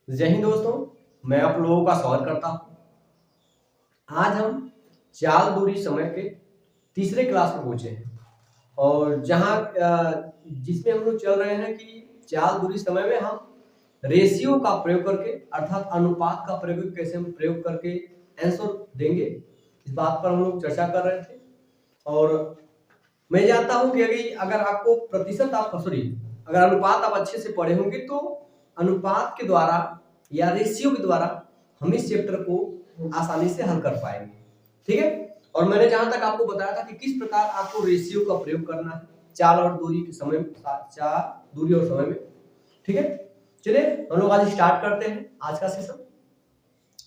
जय हिंद दोस्तों, मैं आप लोगों का स्वागत करता हूं। आज हम चाल दूरी समय के तीसरे क्लास में पहुंचे हैं और जिसमें हम लोग चल रहे हैं कि चाल दूरी समय में हम रेशियो का प्रयोग करके अर्थात अनुपात का प्रयोग कैसे हम प्रयोग करके आंसर देंगे, इस बात पर हम लोग चर्चा कर रहे थे। और मैं जानता हूं कि अगर आपको प्रतिशत आप सॉरी अगर अनुपात आप अच्छे से पढ़े होंगे तो अनुपात के द्वारा या रेशियो के द्वारा हम इस चैप्टर को आसानी से हल कर पाएंगे। ठीक है। और मैंने जहां तक आपको बताया था कि किस प्रकार आपको रेशियो का प्रयोग करना है चाल और दूरी के समय में, चाल दूरी और समय में। ठीक है, चलिए हम लोग आज स्टार्ट करते हैं आज का सेशन।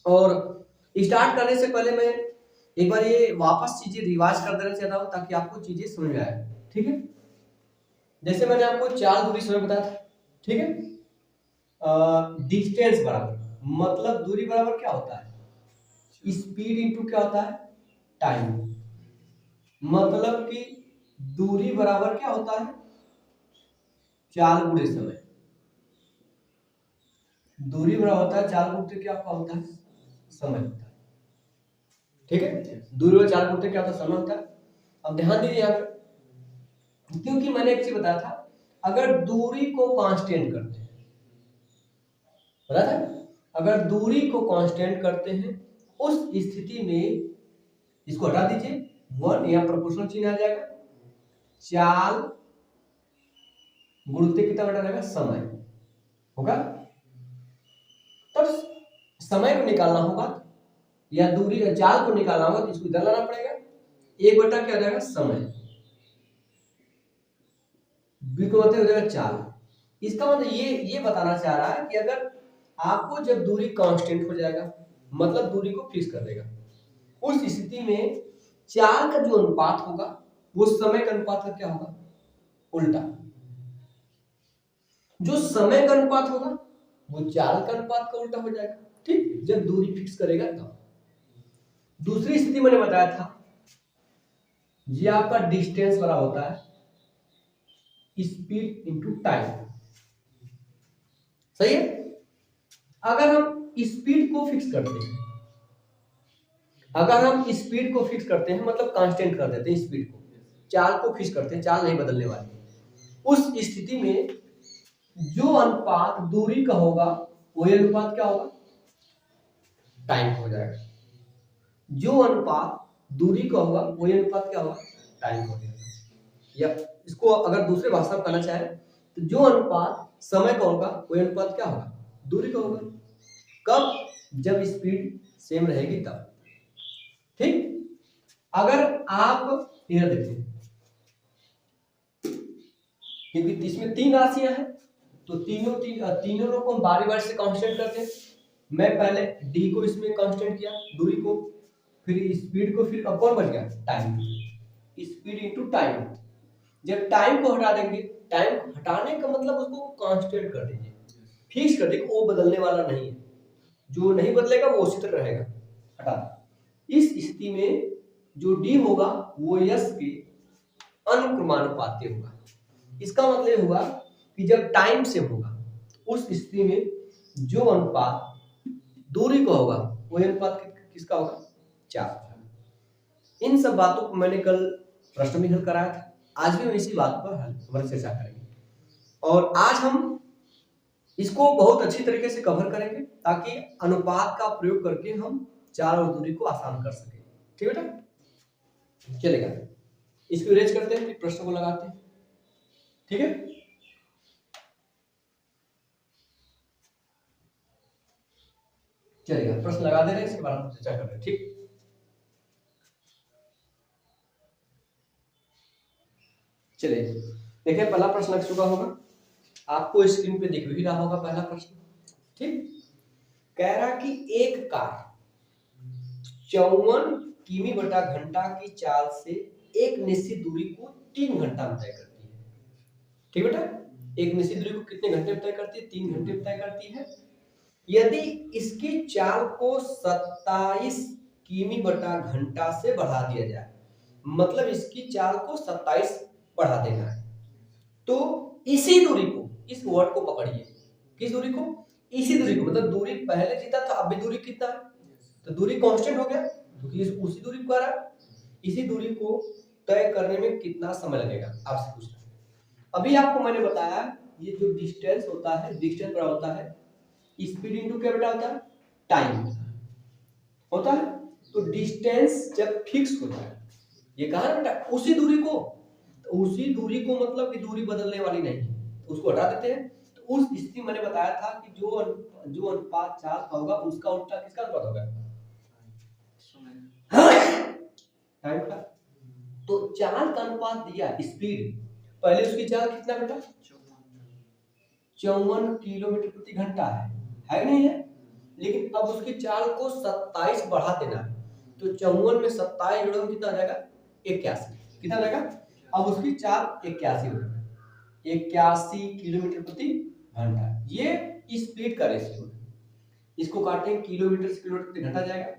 और स्टार्ट करने से पहले मैं एक बार ये वापस चीजें रिवाइज कर देना चाहता हूं ताकि आपको चीजें समझ में आए। ठीक है, जैसे मैंने आपको चाल दूरी समय बताया था। ठीक है, डिस्टेंस बराबर मतलब दूरी बराबर क्या होता है, स्पीड इंटू क्या होता है, टाइम। मतलब कि दूरी बराबर क्या होता है, चाल गुणे समय। दूरी बराबर होता है चाल गुणे क्या होता है, समय होता है। ठीक है, दूरी और चाल गुणे क्या होता है, समय होता है। अब ध्यान दीजिए यहाँ पे, क्योंकि मैंने एक चीज बताया था, अगर दूरी को कांस्टेंट करते हैं, पता था, अगर दूरी को कांस्टेंट करते हैं उस स्थिति में इसको हटा दीजिए, वन या प्रोपोर्शनल चिन्ह आ जाएगा, चाल गुणित कितना बटा रहेगा, समय होगा। तब समय को निकालना होगा या दूरी या चाल को निकालना होगा तो इसको इधर लाना पड़ेगा, एक बटा क्या हो जाएगा, समय, बी को मतलब हो जाएगा चाल। इसका मतलब ये बताना चाह रहा है कि अगर आपको जब दूरी कांस्टेंट हो जाएगा मतलब दूरी को फिक्स कर देगा, उस स्थिति में चाल का जो अनुपात होगा वो समय का अनुपात का क्या होगा, उल्टा। जो समय का अनुपात होगा वो चाल का अनुपात का उल्टा हो जाएगा। ठीक, जब दूरी फिक्स करेगा तब। दूसरी स्थिति मैंने बताया था, ये आपका डिस्टेंस बड़ा होता है स्पीड इंटू टाइम। सही है। अगर हम स्पीड को फिक्स करते हैं, अगर हम स्पीड को फिक्स करते हैं मतलब कांस्टेंट कर देते हैं स्पीड को, चाल को फिक्स करते हैं, चाल नहीं बदलने वाली, उस स्थिति में जो अनुपात दूरी का होगा वही अनुपात क्या होगा, टाइम हो जाएगा। जो अनुपात दूरी का होगा वही अनुपात क्या होगा, टाइम हो जाएगा। या इसको अगर दूसरे भाषा में कहना चाहे तो जो अनुपात समय का होगा वही अनुपात क्या होगा, दूरी का होगा। कब, जब स्पीड सेम रहेगी तब। ठीक, अगर आप इधर देखिए, क्योंकि इसमें तीन राशियां हैं तो तीनों को हम बारी बारी से कांस्टेंट करते हैं। मैं पहले डी को इसमें कांस्टेंट किया, दूरी को, फिर स्पीड को, फिर अब कौन बच गया, टाइम। Speed into time. जब टाइम को हटा देंगे, टाइम हटाने का मतलब उसको कांस्टेंट कर दीजिए, फिक्स कर दीजिए, वो बदलने वाला नहीं है, जो नहीं बदलेगा वो उसी तरह रहेगा, हटा। इस स्थिति में जो डी होगा वो यस के अनुक्रमानुपाती होगा। इसका मतलब होगा कि जब टाइम से होगा उस स्थिति में जो अनुपात दूरी का होगा वही अनुपात किसका होगा, चार। इन सब बातों को मैंने कल प्रश्न में हल कराया था, आज भी हम इसी बात पर चर्चा करेंगे। और आज हम इसको बहुत अच्छी तरीके से कवर करेंगे ताकि अनुपात का प्रयोग करके हम चाल और दूरी को आसान कर सके। ठीक है बेटा, चलेगा। इसको इरेज करते हैं, फिर प्रश्न को लगाते हैं। ठीक है, चलेगा, प्रश्न लगा दे रहे हैं, इसके बारे में चर्चा कर रहे हैं। ठीक, चलिए देखिए, पहला प्रश्न लग चुका होगा, आपको स्क्रीन पे दिख भी रहा होगा पहला प्रश्न। ठीक, कह रहा कि एक कार 54 किमी बटा घंटा की चाल से एक निश्चित दूरी को 3 घंटा में तय करती है। ठीक बेटा, एक निश्चित दूरी को कितने घंटे में तय करती है, 3 घंटे में तय करती है। यदि इसकी चाल को 27 किमी बटा घंटा से बढ़ा दिया जाए, मतलब इसकी चाल को 27 बढ़ा देना है, तो इसी दूरी को, इस वर्ड को पकड़िए, किस दूरी को, इसी दूरी को, मतलब दूरी पहले जीता था, अब भी दूरी कितना है, तो दूरी कांस्टेंट हो गया क्योंकि उसी दूरी को कर रहा है। इसी दूरी को तय करने में कितना समय लगेगा आपसे पूछना है। अभी आपको मैंने बताया ये जो डिस्टेंस होता है, डिस्टेंस बड़ा होता है स्पीड इनटू क्या बेटा होता है, टाइम होता है। तो डिस्टेंस जब फिक्स होता है, ये कहा ना बेटा उसी दूरी को, तो उसी दूरी को मतलब कि दूरी बदलने वाली नहीं है, तो उसको हटा देते हैं। तो उस स्थिति मैंने बताया था कि जो अनुपात चाल का होगा उसका उल्टा किसका अनुपात होगा, टाइम का। तो चाल का अनुपात दिया स्पीड, पहले उसकी चाल कितना बेटा 54 किलोमीटर प्रति घंटा है नहीं है, लेकिन अब उसकी चाल को 27 बढ़ा देना है, तो 54 में 27 जोड़ो कितना आ जाएगा 81, कितना आ जाएगा, अब उसकी चाल 81 हो जाएगा, 81 किलोमीटर प्रति घंटा। ये स्पीड का रेशियो है, इसको काटें किलोमीटर से किलोमीटर प्रति घंटा जाएगा।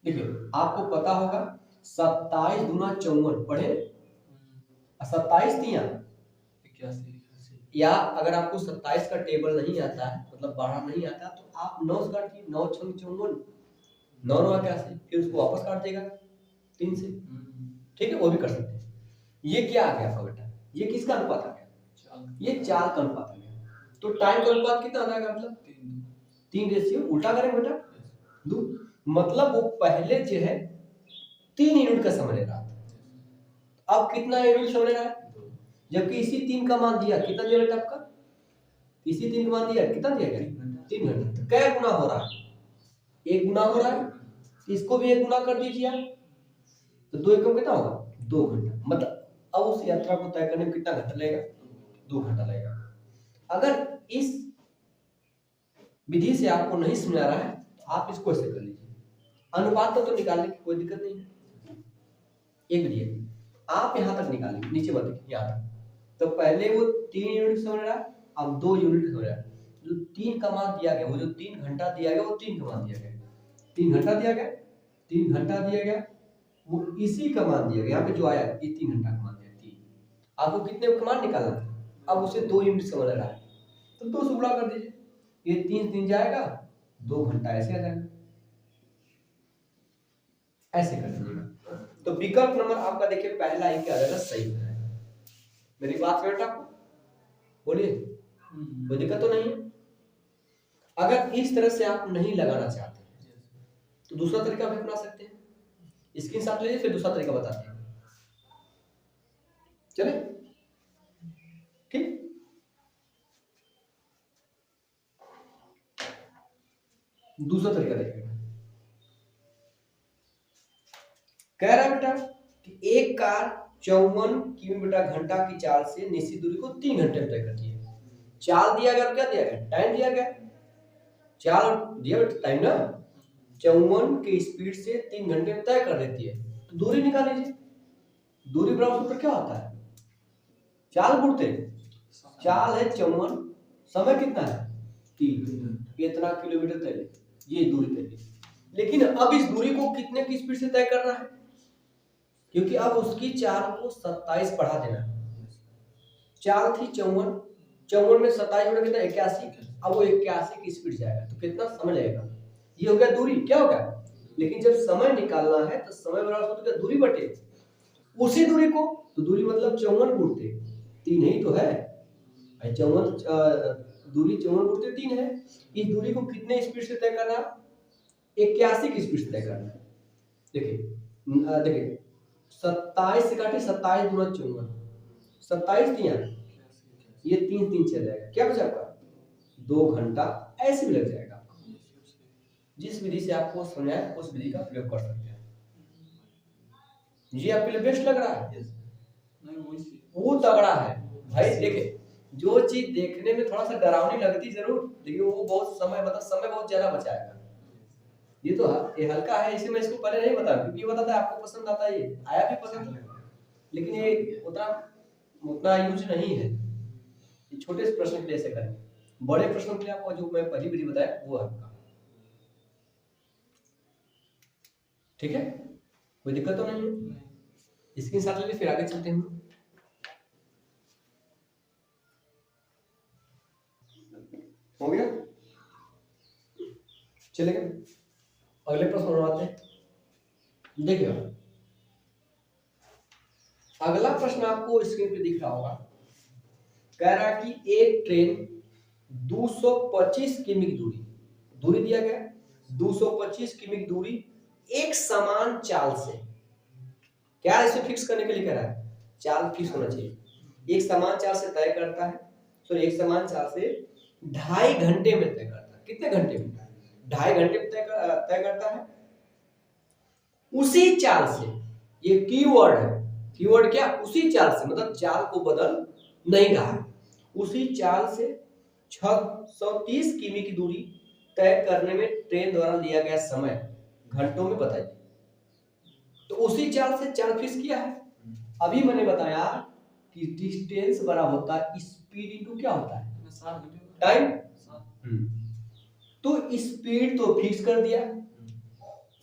देखिए आपको पता होगा 27 गुना 54 पढ़े, 27 दिया 81, या अगर आपको 27 का टेबल नहीं आता है, मतलब बाहर नहीं आता, तो आप 9 से काटिए, 9 छंग 54, 9 9 81, फिर उसको वापस काट देगा 3 से, ठीक है, वो भी कर सकते हैं। ये क्या आ गया आपका बेटा, ये किसका अनुपात आ गया, ये चाल का अनुपात आ गया। तो टाइम का अनुपात कितना आ जाएगा, मतलब 3 रेशियो, उल्टा करें बेटा 2, मतलब वो पहले जो है 3 यूनिट का समय ले रहा था, अब कितना यूनिट समय ले रहा है, जबकि इसी 3 का मान दिया, कितना दिया बेटा आपका, इसी 3 का मान दिया, कितना दिया गया 3 घंटा, तो क्या गुना हो रहा है, 1 गुना हो रहा है, इसको भी 1 गुना कर दीजिए आप, तो 2 एकम कितना होगा 2 घंटा, मतलब अब उस यात्रा को तय करने में कितना घंटा लगेगा, 2 घंटा लगेगा। अगर इस विधि से आपको नहीं समझ आ रहा है तो आप इसको ऐसे कर लीजिए, अनुपात तो निकालने की कोई दिक्कत नहीं है, एक विधि है, आप यहां तक निकालिए, नीचे मत देखिए, यहां तक, तो पहले वो 3 यूनिट समझ रहा है, अब 2 यूनिट समझ रहा है, जो 3 का मान दिया गया, वो जो 3 घंटा दिया गया, वो 3 का मान दिया गया, 3 घंटा दिया गया, 3 घंटा दिया गया, वो इसी का मान दिया गया, यहाँ पे जो आया ये 3 घंटा का मान दिया 3, आपको कितने का मान निकालना है, अब उसे 2 यूनिट समझ रहा है, तो 2 से गुणा कर दीजिए, ये 3 दिन जाएगा, 2 घंटा ऐसे आ जाएगा, ऐसे कर दीजिएगा। तो विकल्प नंबर आपका देखिए पहला ही क्या आ जाएगा, सही हो जाएगा। मेरी बात बेटा बोलिए, कोई दिक्कत तो नहीं है। अगर इस तरह से आप नहीं लगाना चाहते तो दूसरा तरीका भी अपना सकते हैं, स्क्रीनशॉट लीजिए, फिर दूसरा तरीका बताते हैं, चले ठीक। दूसरा तरीका देखिए, कह रहा है बेटा कि एक कार 54 किलोमीटर घंटा की चाल से निश्चित दूरी को 3 घंटे में तय करती है। चाल दिया गया, क्या दिया गया, टाइम दिया गया, चाल दिया टाइम ना, 54 की स्पीड से 3 घंटे में तय कर देती है, तो दूरी निकाल लीजिए, दूरी बराबर सूत्र क्या होता है, चाल गुणते चाल है 54, समय कितना है 3, इतना किलोमीटर तय, ये दूरी तय। लेकिन अब इस दूरी को कितने की स्पीड से तय करना है, क्योंकि अब उसकी चाल को 27 बढ़ा देना है, चाल थी 54, 54 में 27 जोड़ा कितना 81, अब वो 81 की स्पीड जाएगा, तो कितना समय लगेगा, ये हो गया दूरी, क्या होगा, लेकिन जब समय निकालना है तो समय बराबर होता है दूरी बटे उसी दूरी को, तो दूरी मतलब 54 गुणते 3 ही तो है, 54 दूरी 54 गुणते 3 है, इस दूरी को कितने स्पीड से तय करना, 81 की स्पीड से तय करना है। देखिए देखिए 27 से काटे, 27 गुना 54, 27 दिया, ये 3 3 चल जाएगा, क्या बचा आपका 2 घंटा, ऐसे भी लग जाएगा। जिस विधि से आपको समझाया उस विधि का प्रयोग कर सकते हैं, ये आपके लिए बेस्ट लग रहा है, वो तगड़ा है भाई। देखिए जो चीज देखने में थोड़ा सा डरावनी लगती जरूर, लेकिन वो बहुत समय, मतलब समय बहुत ज्यादा बचाएगा। ये तो ये हल्का है, इसे मैं इसको पहले नहीं बताया, क्योंकि ये बताता है आपको पसंद आता है, ये आया भी पसंद, लेकिन ये उतना उतना यूज नहीं है, ये छोटे से प्रश्न के लिए ऐसे करें, बड़े प्रश्नों के लिए आपको जो मैं पहली विधि बताया वो आपका ठीक है, कोई दिक्कत तो नहीं है। इसके साथ लेके फिर आगे चलते हैं। हो गया, चलेगा। अगले प्रश्न बनवाते हैं। देखिए अगला प्रश्न आपको स्क्रीन पे दिख रहा होगा, कह रहा है कि एक ट्रेन 225 किमी की दूरी दिया गया, 225 किमी की दूरी एक समान चाल से, क्या इसे फिक्स करने के लिए कह रहा है, चाल फिक्स होना चाहिए, एक समान चाल से तय करता है, तो एक समान चाल से 2.5 घंटे में तय करता है। कितने घंटे में? 2.5 घंटे में तय करता है। उसी चाल से, ये कीवर्ड है, कीवर्ड क्या, उसी चाल से, मतलब चाल को बदल नहीं रहा है, उसी चाल से 630 किमी की दूरी तय करने में ट्रेन द्वारा लिया गया समय घंटों में बताइए। तो उसी चाल से चाल फिक्स किया है। अभी मैंने बताया कि डिस्टेंस बड़ा होता है स्पीड इनटू क्या होता है, टाइम। तो स्पीड तो फिक्स कर दिया,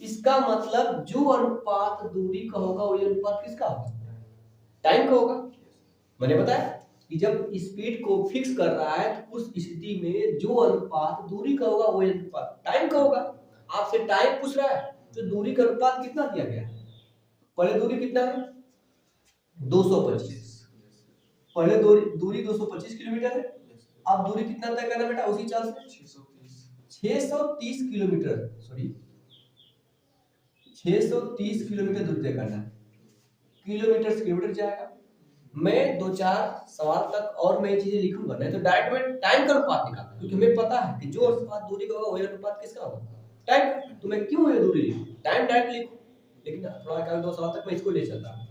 इसका मतलब जो अनुपात दूरी का होगा वही अनुपात किसका होगा, टाइम का होगा। मैंने बताया कि जब स्पीड को फिक्स कर रहा है तो उस स्थिति में जो अनुपात दूरी का होगा वही अनुपात टाइम का होगा। आपसे टाइम पूछ रहा है तो दूरी का अनुपात कितना दिया गया है, पहले दूरी कितना है 225, पहले दूरी 225 किलोमीटर है, अब दूरी कितना तय करना बेटा उसी चाल से 630 किलोमीटर, सॉरी 630 किलोमीटर दूरी तय करना है, किलोमीटर से किलोमीटर जाएगा। मैं 2-4 सवाल तक और मैं चीजें लिखूंगा, नहीं तो डायरेक्ट में टाइम का अनुपात निकालूंगा, क्योंकि हमें पता है कि जो अनुपात दूरी का होगा वही अनुपात किसका होगा, टाइम। तो मैं क्यों ये दूरी लिखूं, टाइम डायरेक्ट लिखूं, लेकिन थोड़ा क्या 2 सवाल तक मैं इसको ले चलता हूं।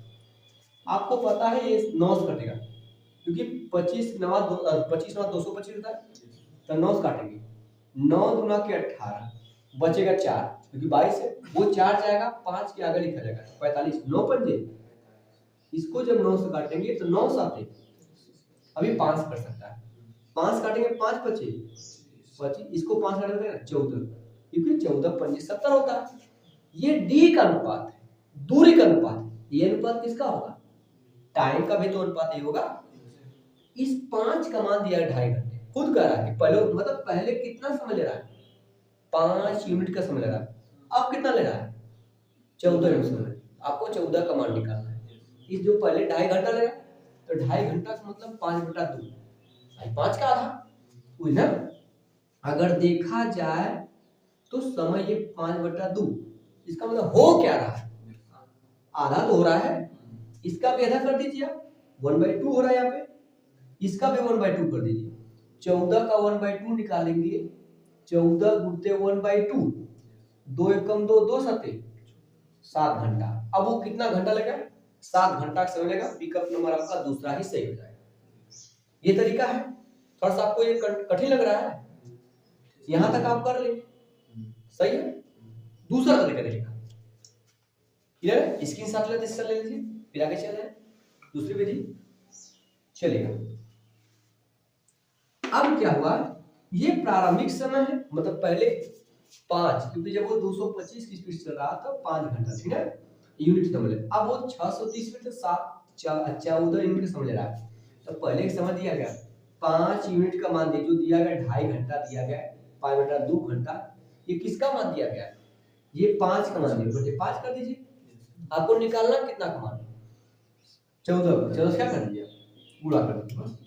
आपको पता है ये 9 से कटेगा, क्योंकि 25 9 225 होता है, तो 9 से काटेंगे, 9 दूना के 18, बचेगा 4, क्योंकि 22 है, वो 4 जाएगा, 5 के आगे लिखा जाएगा 45, 9 पंजे, इसको जब 9 से काटेंगे तो 9 साते, अभी 5 कर सकता है, 5 काटेंगे 5 बचे 25, इसको 5 काटेंगे 14, क्योंकि 14 पंजे 70 होता है। ये डी का अनुपात है, दूरी का अनुपात, ये अनुपात किसका होगा, टाइम का भी तो अनुपात ही होगा। इस 5 का मान दिया 2.5 घंटे, खुद कह रहा है कि पहले मतलब पहले कितना समय ले रहा है, 5 यूनिट का समय ले रहा है, अब कितना ले रहा है 14 यूनिट समय, आपको 14 का मान निकालना है। इस जो पहले 2.5 घंटा लेगा, तो 2.5 घंटा का मतलब 5/2, 5 का आधा हुई ना। अगर देखा जाए तो समय ये 5/2, इसका मतलब हो क्या रहा है, आधा तो हो रहा है, इसका भी आधा कर दीजिए आप, 1/2 हो रहा है यहाँ पे, इसका भी 1/2 कर दीजिए, 14 का 1/2 निकालेंगे, 14 गुणते 1/2, 2 एकम 2, 2 सते 7 घंटा। अब वो कितना घंटा लगेगा, 7 घंटा का समय लगेगा, पिकअप नंबर आपका दूसरा ही सही हो जाएगा। ये तरीका है, थोड़ा सा आपको ये कठिन लग रहा है, यहां तक आप कर लेंगे, सही है। दूसरा तरीका देखिएगा, क्लियर, स्क्रीनशॉट ले लीजिए, फिर आगे चल रहे हैं दूसरी विधि, चलेगा। अब क्या हुआ, ये प्रारंभिक समय है, मतलब पहले 5, क्योंकि जब वो 225 की स्पीड चल रहा था 5 घंटा, ठीक है, यूनिट समझ ले। अब वो 630 में से 14 यूनिट का समझ ले रहा है, तो पहले एक समय दिया गया 5 यूनिट का मान दिया, जो दिया गया 2.5 घंटा दिया गया, 5/2 घंटा, ये किसका मान दिया गया, ये 5 का मान दिया, बटे 5 कर दीजिए, आपको निकालना कितना का मान, 14 14 क्या कर दीजिए, गुणा कर दीजिए,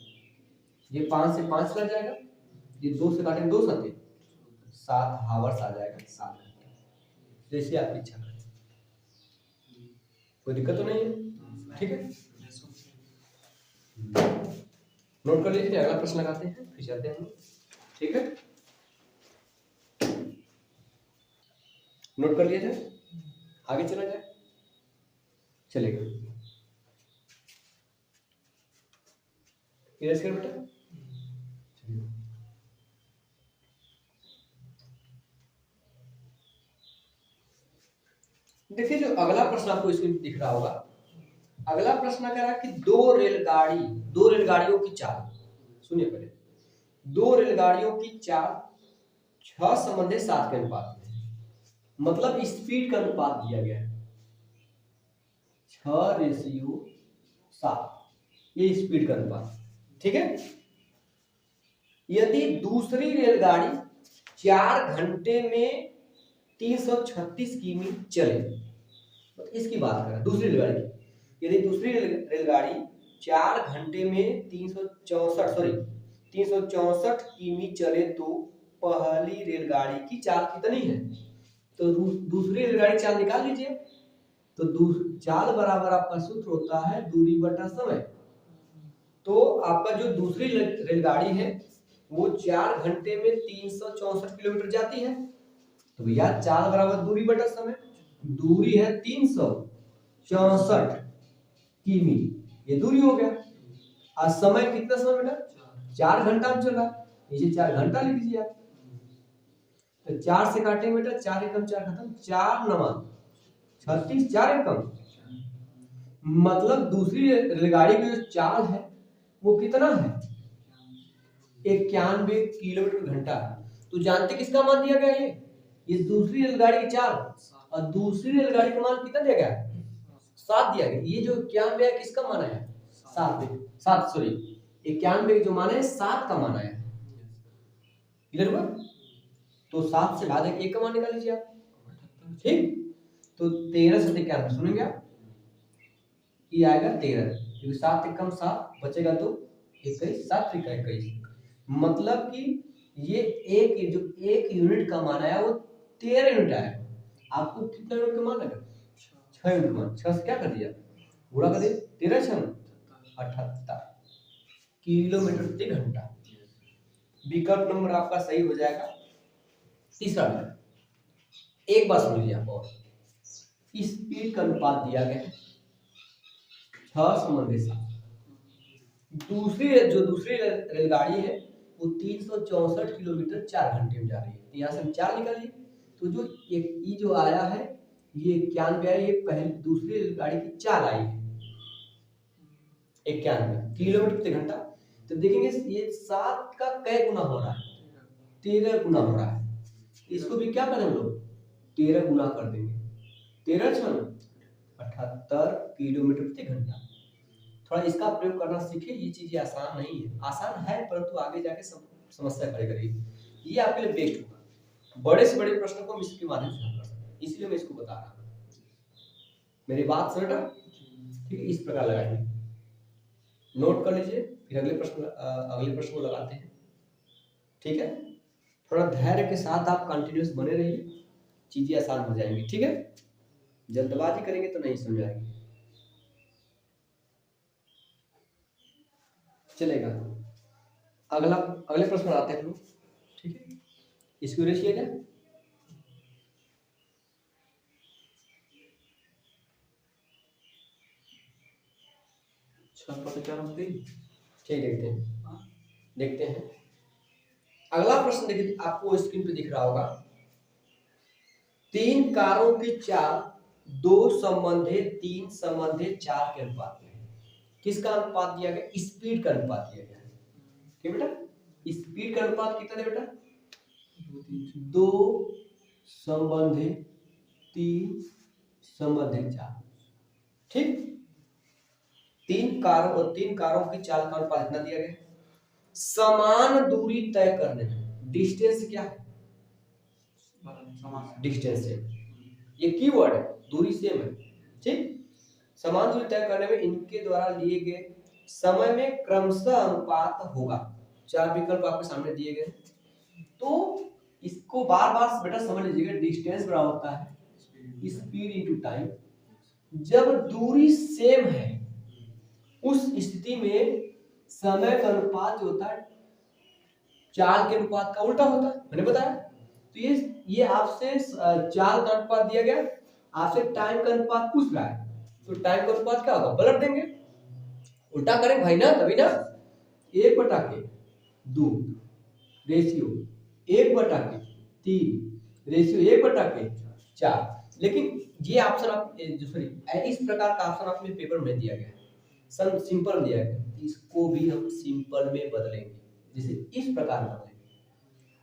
ये 5 से 5 लग जाएगा, ये 2 से काटेंगे 2 सते 7 हावर्स आ जाएगा, 7 घंटे, जैसे आपकी इच्छा करें, कोई दिक्कत तो नहीं है, ठीक है। नोट कर लीजिए, अगला प्रश्न लगाते हैं फिर चलते हैं, ठीक है, नोट कर लिया जाए, आगे चला जाए, चलेगा, इरेज कर बेटा। देखिए जो अगला प्रश्न आपको इसमें दिख रहा होगा, अगला प्रश्न कह रहा है कि दो रेलगाड़ियों की चाल, सुनिए पहले, 2 रेलगाड़ियों की चाल 6 संबंधित 7 के अनुपात में, मतलब स्पीड का अनुपात दिया गया है 6:7, ये स्पीड का अनुपात, ठीक है। यदि दूसरी रेलगाड़ी 4 घंटे में 336 किमी चले, तो इसकी बात करें दूसरी रेलगाड़ी की, यदि दूसरी रेलगाड़ी 4 घंटे में 364 किमी चले तो पहली रेलगाड़ी की चाल कितनी है? तो दूसरी रेलगाड़ी चाल निकाल लीजिए। तो चाल बराबर आपका सूत्र होता है दूरी बटा समय। तो आपका जो दूसरी रेलगाड़ी है वो 4 घंटे में 364 किलोमीटर जाती है, तो भैया चाल बराबर दूरी बटा समय। दूरी है 364 किमी, ये दूरी हो गया। और समय कितना समय बेटा? 4 घंटा में चल रहा है, नीचे 4 घंटा लिख दीजिए आप। तो 4 से काटेंगे बेटा, 4 एकम 4 खत्म, 4 9 36, 4 एकम, मतलब दूसरी रेलगाड़ी की जो चाल है वो कितना है? 91 किलोमीटर घंटा। तो जानते किसका मान दिया गया? ये दूसरी रेलगाड़ी की चाल, और दूसरी रेलगाड़ी का मान कितना दिया गया? 7 दिया गया। ये जो 91 है किसका मान आया? 7 सॉरी 91 जो मान है 7 का मान आया। क्लियर हुआ? तो 7 से भाग 1 का मान निकाल लीजिए आप। ठीक, तो 13 से 91 सुनेंगे आप, ये आएगा 13, क्योंकि 7 एकम 7 बचेगा तो 21, 7 त्रिका 21, मतलब कि ये एक यूनिट का मान आया वो 13 यूनिट आया। आपको कितना यूनिट का मान आएगा? 6 यूनिट मान। 6 से क्या कर दिया? गुणा कर दिया, 13 6 78 किलोमीटर प्रति घंटा। विकल्प नंबर आपका सही हो जाएगा। तीसरा एक बात सुन लीजिए आप, और स्पीड का अनुपात दिया गया है 6:7। दूसरी रेलगाड़ी है वो 364 किलोमीटर 4 घंटे में जा रही है, तो यहाँ से हम 4 निकालिए। तो जो ये जो आया है ये 91 है, ये पहली दूसरी रेलगाड़ी की चाल आई है 91 किलोमीटर प्रति घंटा। तो देखेंगे ये 7 का कै गुना हो रहा है? 13 गुना हो रहा है। इसको भी क्या करें हम लोग? 13 गुना कर देंगे, 13 6 78 किलोमीटर प्रति घंटा। थोड़ा इसका प्रयोग करना सीखिए, ये चीजें आसान नहीं है, आसान है परंतु आगे जाके समस्या खड़ी करेगी। ये आपके लिए बेस्ट होगा, बड़े से बड़े प्रश्नों को हम इसके माध्यम से हल कर सकते हैं, इसलिए मैं इसको बता रहा हूँ। मेरी बात समझ रहा? ठीक है, इस प्रकार लगाइए, नोट कर लीजिए, फिर अगले प्रश्न को लगाते हैं। ठीक है, थोड़ा धैर्य के साथ आप कंटिन्यूस बने रहिए, चीजें आसान हो जाएंगी। ठीक है, जल्दबाजी करेंगे तो नहीं समझ आएगी। चलेगा, अगले प्रश्न आते हैं लोग। ठीक है, इसको रेशिएगा। ठीक, देखते हैं। अगला प्रश्न देखिए, आपको स्क्रीन पे दिख रहा होगा। 3 कारों की चाल 2 संबंधित 3 संबंधित 4 के अनुपात में। किसका अनुपात दिया गया? स्पीड का अनुपात दिया गया है। ठीक बेटा, स्पीड का अनुपात कितना है बेटा? 2 संबंधित 3 संबंधित 4। ठीक, 3 कारों की चाल का अनुपात इतना दिया गया। समान दूरी तय करने में, डिस्टेंस क्या है? डिस्टेंस है, ये कीवर्ड है, दूरी सेम है। ठीक, समान दूरी तय करने में इनके द्वारा लिए गए समय में क्रमशः अनुपात होगा। 4 विकल्प आपके सामने दिए गए, तो इसको बार बार बेटा समझ लीजिएगा। डिस्टेंस बराबर होता है स्पीड इनटू टाइम। जब दूरी सेम है उस स्थिति में समय का अनुपात जो होता है चाल के अनुपात का उल्टा होता है, मैंने बताया। तो ये आपसे चाल का अनुपात दिया गया, आपसे टाइम का अनुपात पूछ रहा है, तो टाइम का अनुपात क्या होगा? पलट देंगे, उल्टा करें भाई ना, तभी ना। 1/2 रेशियो 1/3 रेशियो 1/4। लेकिन ये ऑप्शन आप इस प्रकार का ऑप्शन आपने पेपर में दिया गया है, सिंपल दिया गया, इसको भी हम सिंपल में बदलेंगे, जैसे इस प्रकार बदलेंगे।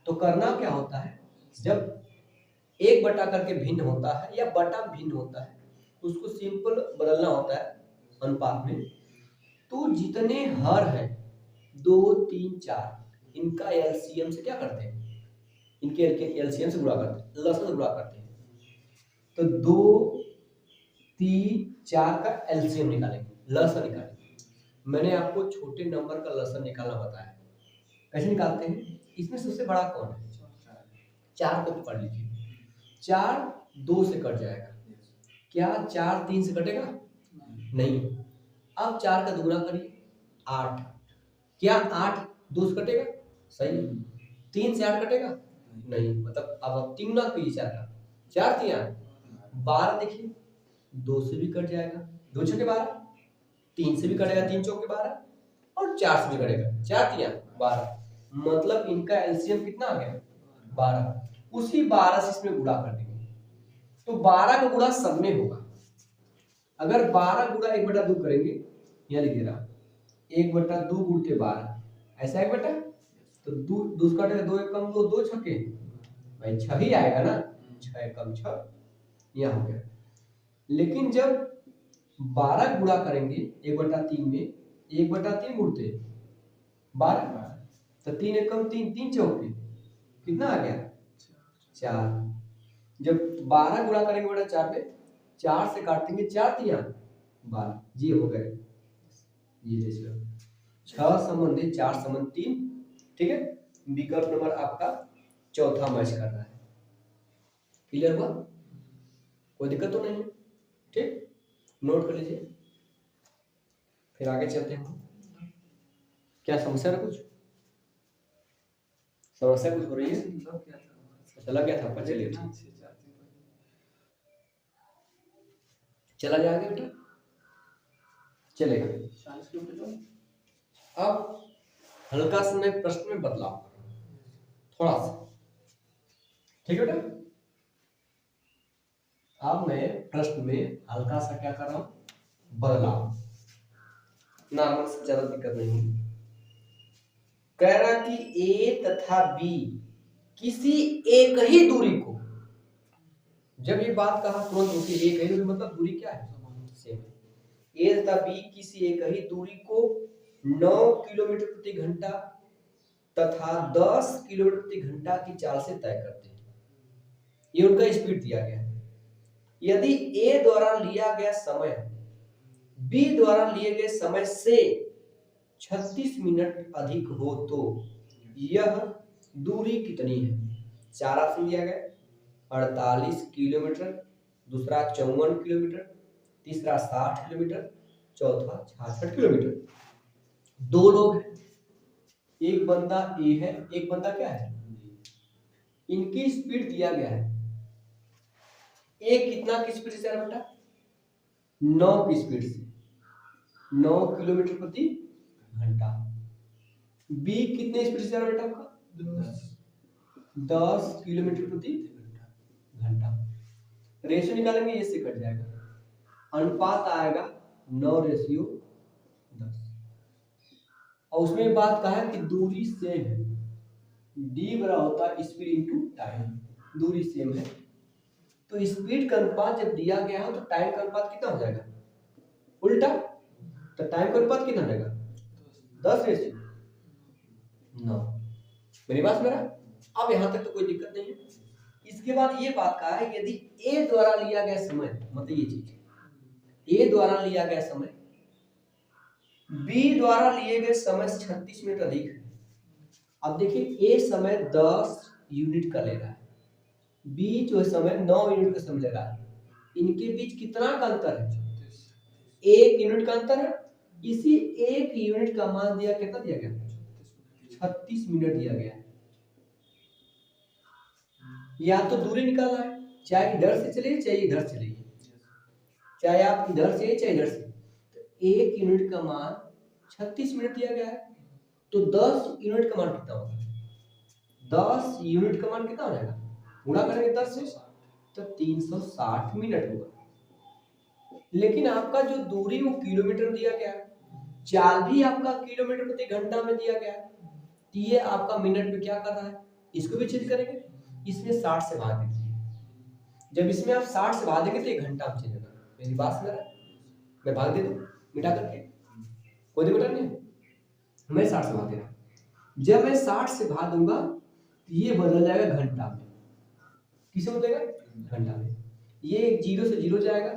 तो करना क्या होता है, जब 1 करके भिन्न होता है या बटा भिन्न होता है, उसको सिंपल बदलना होता है अनुपात में। तो जितने हर है 2 3 4, इनका एलसीएम से क्या करते हैं, इनके एलसीएम से गुणा करते हैं, लसन से गुणा करते हैं। तो 2 3 4 का एलसीएम निकालेंगे, लसन निकालेंगे। मैंने आपको छोटे नंबर का लसन निकालना बताया, कैसे निकालते हैं। इसमें सबसे बड़ा कौन है, 4 को पकड़ लीजिए, 4 2 से कट जाएगा, क्या 4 3 से कटेगा, नहीं। अब 4 का दुगुना करिए, 8, क्या 8 2 से कटेगा, सही। 3 से 8 कटेगा, नहीं। मतलब अब आप 3 गुना कीजिए 4 का, 4 3 12, देखिए 2 से भी कट जाएगा, 2 छके 12, 3 से भी कटेगा, 3 चौके 12, और 4 से भी कटेगा, 4 3 12। मतलब इनका एलसीएम कितना आ गया, 12। उसी 12 से इसमें गुणा कर देंगे, तो 12 का गुणा सब में होगा। अगर 12 गुणा 1/2 करेंगे, यहाँ लिख दे रहा 1/2 गुणते 12, ऐसा है बेटा। तो 2 कटेगा, 2 1 कम 2, 2 छके भाई 6 ही आएगा ना, 6 कम 6, यह हो गया। लेकिन जब 12 गुणा करेंगे 1/3 में, 1/3 गुणते 12, तो 3 1 कम 3, 3 चौके कितना आ गया, 4। जब 12 गुणा करेंगे बेटा 4 पे, 4 से काटेंगे, 4 3 12, जी हो गए। ये देखिए 6 संबंधी 4 संबंध 3, ठीक है। विकल्प नंबर आपका चौथा मैच कर रहा है। क्लियर हुआ, कोई दिक्कत तो नहीं है, ठीक, नोट कर लीजिए। फिर आगे चलते हैं। क्या समस्या है, कुछ समस्या कुछ हो रही है, चला गया था, चलिए चला जाएगा बेटा, चलेगा। अब हल्का सा मैं प्रश्न में बदलाव कर रहा हूं, थोड़ा सा, ठीक है बेटा। अब मैं प्रश्न में हल्का सा क्या कर रहा हूं, बदलाव, नॉर्मल से ज्यादा दिक्कत नहीं है। कह रहा कि ए तथा बी किसी एक ही दूरी को, जब ये बात कहा तुरंत उसी एक ही दूरी, मतलब दूरी क्या है, सेम। ए तथा बी किसी एक ही दूरी को 9 किलोमीटर प्रति घंटा तथा 10 किलोमीटर प्रति घंटा की चाल से तय करते हैं। ये उनका स्पीड दिया गया है। यदि ए द्वारा लिया गया समय बी द्वारा लिए गए समय से 36 मिनट अधिक हो तो यह दूरी कितनी है। 4 ऑप्शन दिया गया, 48 किलोमीटर, दूसरा 54 किलोमीटर, तीसरा 60 किलोमीटर, चौथा 66 किलोमीटर। 2 लोग हैं, एक बंदा ए है, एक बंदा क्या है, इनकी स्पीड दिया गया है। ए कितना की स्पीड से जा रहा बेटा, 9 की स्पीड से, 9 किलोमीटर प्रति घंटा। बी कितने स्पीड से जा रहा बेटा आपका, 10 किलोमीटर प्रति घंटा। रेशियो निकालेंगे, ये से कट जाएगा, अनुपात आएगा 9:10। और उसमें बात कहा है कि दूरी सेम है, डी बराबर होता है स्पीड इनटू टाइम, दूरी सेम है। तो स्पीड का अनुपात जब दिया गया हो तो टाइम का अनुपात कितना हो जाएगा, उल्टा। तो टाइम का अनुपात कितना रहेगा, 10:9। मेरी बात मेरा, अब यहां तक तो कोई दिक्कत नहीं है। इसके बाद ये बात कहा है यदि ए द्वारा लिया गया समय, मतलब ये चीज ए द्वारा लिया गया समय बी द्वारा लिए गए समय से 36 मिनट अधिक है। अब देखिए ए समय 10 यूनिट का ले रहा है, बी जो समय 9 यूनिट का समय ले रहा है, इनके बीच कितना का अंतर है, 1 यूनिट का अंतर है। इसी 1 यूनिट का मान दिया, कितना दिया गया, 36 मिनट दिया गया है। या तो दूरी निकालना है, चाहे इधर से चलिए चाहे इधर से चलिए, चाहे आप इधर से चाहे इधर से। तो 1 यूनिट का मान 36 मिनट दिया गया है, तो 10 यूनिट का मान कितना होगा, 10 यूनिट का मान कितना हो जाएगा, गुणा करेंगे 10 से तो 360 मिनट होगा। लेकिन आपका जो दूरी वो किलोमीटर दिया गया है, चाल भी आपका किलोमीटर प्रति घंटा में दिया गया है, तो ये आपका मिनट में क्या कर रहा है, इसको भी चेंज करेंगे, इसमें 60 से भाग दीजिए। जब इसमें आप 60 से भाग देंगे तो 1 घंटा में चेंज होगा। मेरी बात समझ रहा है, मैं भाग दे दूं मिटा करके, कोई दिक्कत नहीं है, मैं 60 से भाग दे रहा हूं। जब मैं 60 से भाग दूंगा तो ये बदल जाएगा घंटा में। किसे बदलेगा? घंटा में। ये 0 से 0 जाएगा,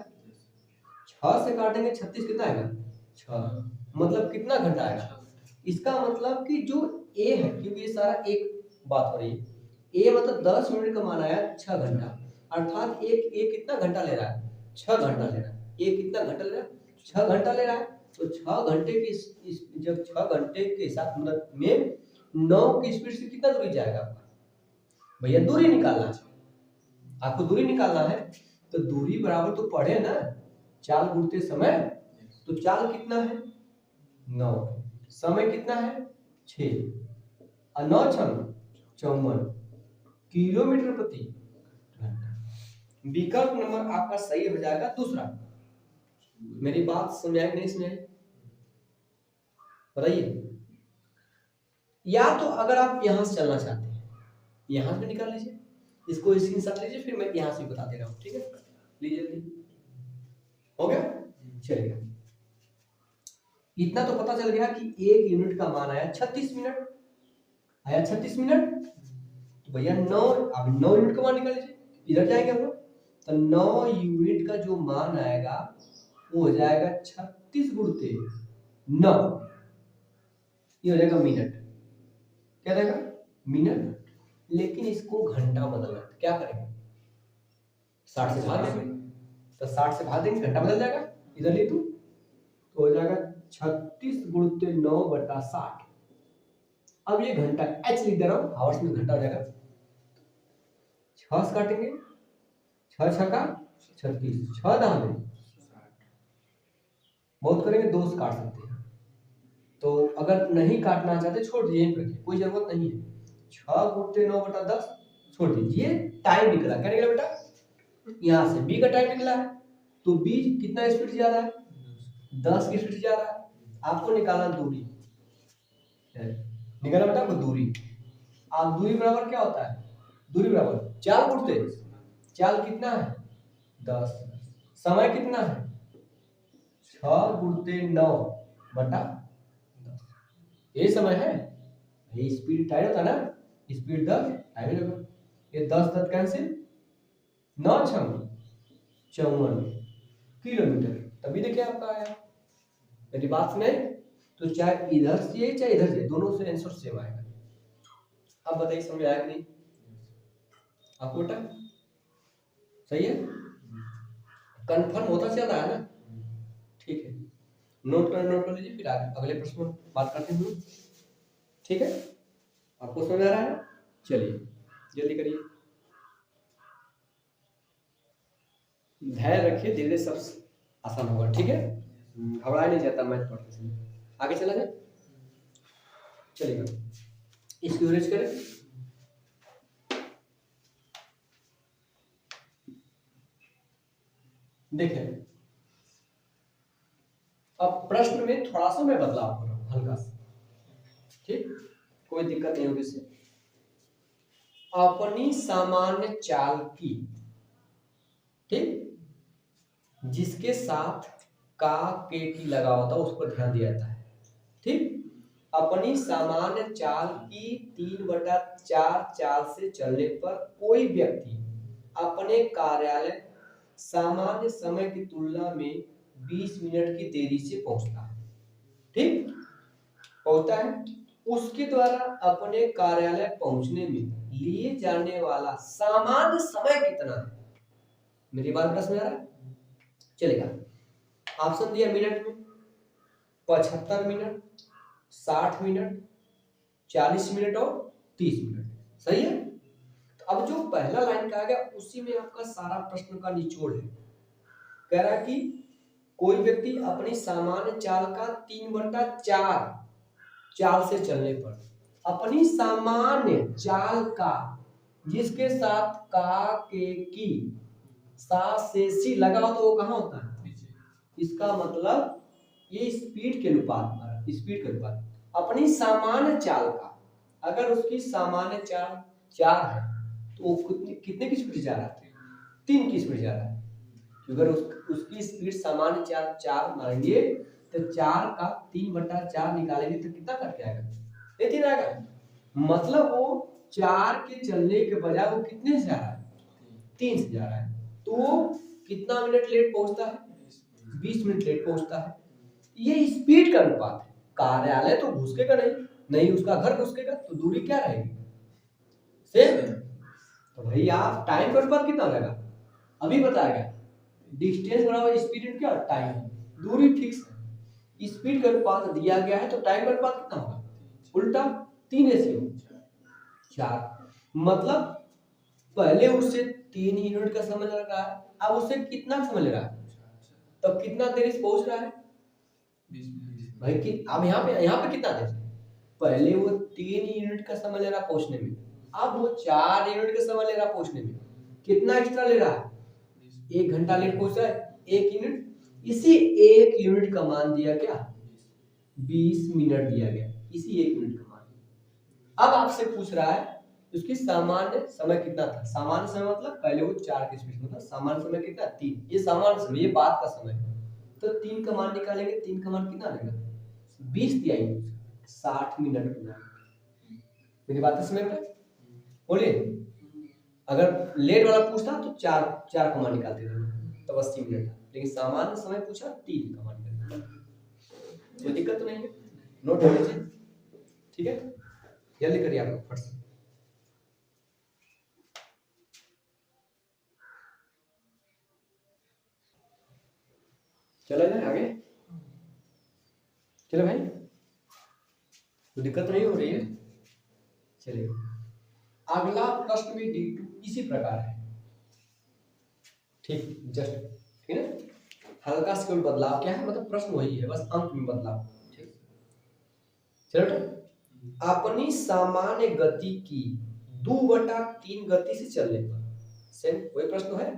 6 से काटेंगे 36 कितना आएगा? 6। मतलब कितना घंटा आएगा? इसका मतलब कि जो ए है, क्योंकि ये सारा एक बात हो रही है, ए मतलब 10 यूनिट का मान आया 6 घंटा, अर्थात एक ए कितना घंटा ले रहा है? 6 घंटा ले रहा है। ए कितना घंटा ले रहा है? 6 घंटा ले रहा है। तो 6 घंटे की जब 6 घंटे के साथ मतलब में 9 की स्पीड से कितना दूरी जाएगा आपका? भैया दूरी निकालना है, आपको दूरी निकालना है। तो दूरी बराबर तो पढ़े ना, चाल घूरते समय। तो चाल कितना है? 9। समय कितना है? 6 और 9 छंग 54 किलोमीटर प्रति घंटा। विकल्प नंबर आपका सही हो जाएगा दूसरा। मेरी बात समझ आई नहीं समझ आई? बताइए। या तो अगर आप यहां से चलना चाहते हैं, यहां से निकाल लीजिए, इसको स्क्रीनशॉट लीजिए, फिर मैं यहां से बता दे रहा हूं। ठीक है, लीजिए जल्दी। हो गया? चलिए, इतना तो पता चल गया कि एक यूनिट का मान आया 36 मिनट। आया 36 मिनट। तो भैया 9, अब 9 यूनिट का मान निकाल लीजिए, इधर जाएंगे हम लोग। तो 9 यूनिट का जो मान आएगा वो हो जाएगा 36 गुणते 9, ये हो जाएगा मिनट। क्या रहेगा? मिनट। लेकिन इसको घंटा बदलना है, क्या करेंगे? 60 से भाग देंगे। तो 60 से भाग देंगे, घंटा बदल जाएगा। इधर ले तो हो जाएगा 36 गुणते 9 बटा 60। अब ये घंटा एच लिख दे रहा हूं, आवर्स में घंटा हो जाएगा। 6 से काटेंगे, 6 छका 36, 6 दाने बहुत करेंगे, 2 से काट सकते हैं। तो अगर नहीं काटना चाहते छोड़ दीजिए, यहीं पर कोई जरूरत नहीं है। 6 गुणते 9 बटा 10 छोड़ दीजिए। टाइम निकला, क्या निकला बेटा? यहां से बी का टाइम निकला है। तो बी कितना स्पीड से जा रहा है? 10 की स्पीड से जा रहा है। आपको निकालना दूरी, निकालना बेटा को दूरी। आप दूरी बराबर क्या होता है? दूरी बराबर चाल गुणते, चाल कितना है? 10। समय कितना है? 6 गुणते 9 बटा 10। ये समय है। ये स्पीड टाइम होता है ना, स्पीड 10 टाइम लगेगा। ये 10 10 कैंसिल, 9 छंग 54 किलोमीटर। तभी देखिए आपका आया। मेरी बात सुने? तो चाहे इधर से चाहे इधर से, दोनों से आंसर सेम आएगा। अब बताइए समझ आया कि नहीं आपको? बेटा सही है, कंफर्म होता चल रहा है ना? ठीक है, नोट कर लीजिए, फिर आगे अगले प्रश्न में बात करते हैं। ठीक है, आपको समझ आ रहा है? चलिए जल्दी करिए, धैर्य रखिए, धीरे सब आसान होगा। ठीक है, घबराया नहीं जाता मैथ पढ़ते समय। आगे चला जाए, चलिएगा इसकी एवरेज करें। देखें, अब प्रश्न में थोड़ा सा मैं बदलाव कर रहा हूं, हल्का सा। ठीक, कोई दिक्कत नहीं होगी इससे। अपनी सामान्य चाल की, ठीक, जिसके साथ का के की लगा होता है उस पर ध्यान दिया जाता है। ठीक, अपनी सामान्य चाल की 3/4 चाल से चलने पर कोई व्यक्ति अपने कार्यालय सामान्य समय की तुलना में 20 मिनट की देरी से पहुंचता है। ठीक, पहुंचता है। उसके द्वारा अपने कार्यालय पहुंचने में लिए जाने वाला सामान्य समय कितना है? मेरी बात समझ आ रहा है? चलेगा, ऑप्शन दिया मिनट में, 75 मिनट, 60 मिनट, 40 मिनट और 30 मिनट। सही है। तो अब जो पहला लाइन कहा गया उसी में आपका सारा प्रश्न का निचोड़ है। कह रहा है कि कोई व्यक्ति अपनी सामान्य चाल का 3/4 चाल से चलने पर अपनी सामान्य चाल का, जिसके साथ का के की सा से सी लगा हो तो वो कहां होता है? इसका मतलब ये स्पीड के अनुपात, स्पीड के अनुपात अपनी सामान्य चाल का, अगर उसकी सामान्य चाल 4 है तो वो कितने की स्पीड जा रहा है? 3 की स्पीड जा रहा है। अगर उसकी स्पीड सामान्य चाल 4 मानेंगे तो 4 का 3/4 निकालेंगे तो कितना कट के आएगा? 3 आएगा। मतलब वो 4 के चलने के बजाय वो कितने से जा रहा है, 3 से जा रहा है। तो वो कितना मिनट लेट पहुंचता है, 20 मिनट लेट पहुंचता है। ये स्पीड का अनुपात है। कार्यालय तो घुसकेगा नहीं, नहीं उसका घर घुसकेगा, तो दूरी क्या रहेगी, सेम। तो भाई आप टाइम का अनुपात कितना हो जाएगा, अभी बताया गया डिस्टेंस बराबर स्पीड इंटू क्या, टाइम। दूरी फिक्स है, स्पीड का अनुपात दिया गया है, तो टाइम का अनुपात कितना होगा, उल्टा 3 रेशियो 4। मतलब पहले उससे 3 यूनिट का समय लग रहा है, अब उससे कितना समय ले रहा है, तब कितना देर से पहुंच रहा है भाई कि अब यहाँ पे कितना देर, पहले वो 3 यूनिट का समय ले रहा पहुंचने में, अब वो 4 यूनिट का समय ले रहा पहुंचने में, कितना एक्स्ट्रा ले रहा है, 1 घंटा लेट पहुंच रहा है, 1 यूनिट। इसी 1 यूनिट का मान दिया क्या, 20 मिनट दिया गया, इसी 1 यूनिट का मान। अब आपसे पूछ रहा है उसकी सामान्य समय कितना था। सामान्य समय मतलब पहले वो 4 की स्पीड, मतलब सामान्य समय कितना, 3। ये सामान्य समय, ये बात का समय है। तो 3 का मान निकालेंगे, 3 का मान कितना आएगा, 20 दिया 60 मिनट होगा। मेरी बात है समझ में, बोलिए। अगर लेट वाला पूछता तो 4 का मान निकालते थे, तब 80 मिनट था। लेकिन सामान्य समय पूछा, 3 का मान निकालते, कोई दिक्कत तो नहीं है, नोट हो लीजिए, ठीक है। जल्दी करिए आप लोग फट से। चला जाए आगे, चलो भाई, तो दिक्कत नहीं हो रही है। चलिए अगला प्रश्न भी D2 इसी प्रकार है, ठीक, जस्ट ठीक है, हल्का सा केवल बदलाव क्या है, मतलब प्रश्न वही है, बस अंक में बदलाव, ठीक। चलो अपनी सामान्य गति की 2/3 गति से चलने पर, सेम वही प्रश्न है,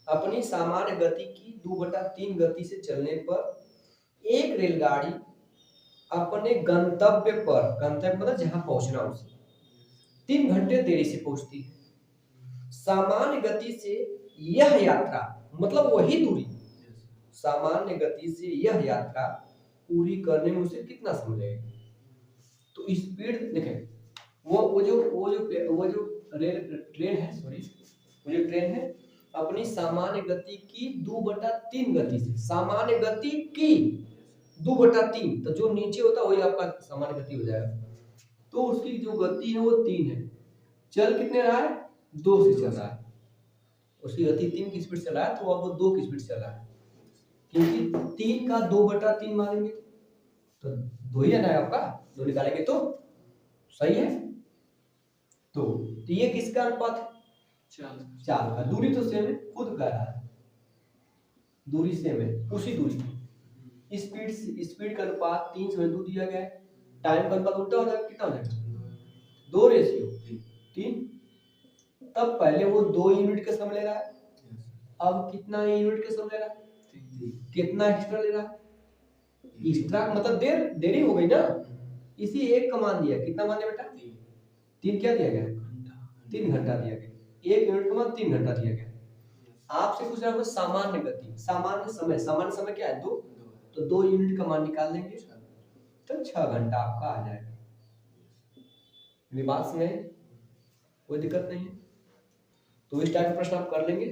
अपनी सामान्य गति की 2/3 गति से चलने पर एक रेलगाड़ी अपने गंतव्य पर, गंतव्य मतलब जहां पहुंचना उसे, 3 घंटे देरी से पहुंचती है। सामान्य गति से यह यात्रा, मतलब वही दूरी, सामान्य गति से यह यात्रा पूरी करने में उसे कितना समय लगेगा। तो स्पीड देखें, वो जो रेल ट्रेन है, सॉरी वो जो ट्रेन है अपनी सामान्य गति की 2/3 गति से, सामान्य गति की 2/3, तो जो नीचे होता है वही आपका सामान्य गति हो जाएगा। तो उसकी जो गति है वो 3 है, चल कितने रहा है, 2 से चल रहा है। उसकी गति 3 की स्पीड चल रहा है, तो अब वो 2 की स्पीड चल रहा है, क्योंकि 3 का 2/3 मानेंगे तो 2 ही है ना आपका, 2 निकालेंगे तो सही है। तो ये किसका अनुपात है, चाल का। दूरी तो सेम है, खुद कह रहा है दूरी सेम है, उसी दूरी, स्पीड का अनुपात 3 से 2 दिया गया है। टाइम का अनुपात उल्टा हो जाएगा, कितना हो जाएगा, 2 रेशियो 3। तब पहले वो 2 यूनिट का समय ले रहा है, अब कितना यूनिट का समय ले रहा है, कितना एक्स्ट्रा ले रहा है, एक्स्ट्रा मतलब देरी हो गई ना, इसी 1 का मान दिया, कितना मान दिया बेटा, 3 क्या दिया गया, 3 घंटा दिया गया, 1 यूनिट का मान 3 घंटा दिया गया। आपसे पूछ रहा है सामान्य गति, सामान्य समय क्या है, 2, तो 2 यूनिट का मान निकाल लेंगे तो 6 घंटा आपका आ जाएगा। मेरी बात सुने, कोई दिक्कत नहीं है। तो इस टाइप का प्रश्न आप कर लेंगे।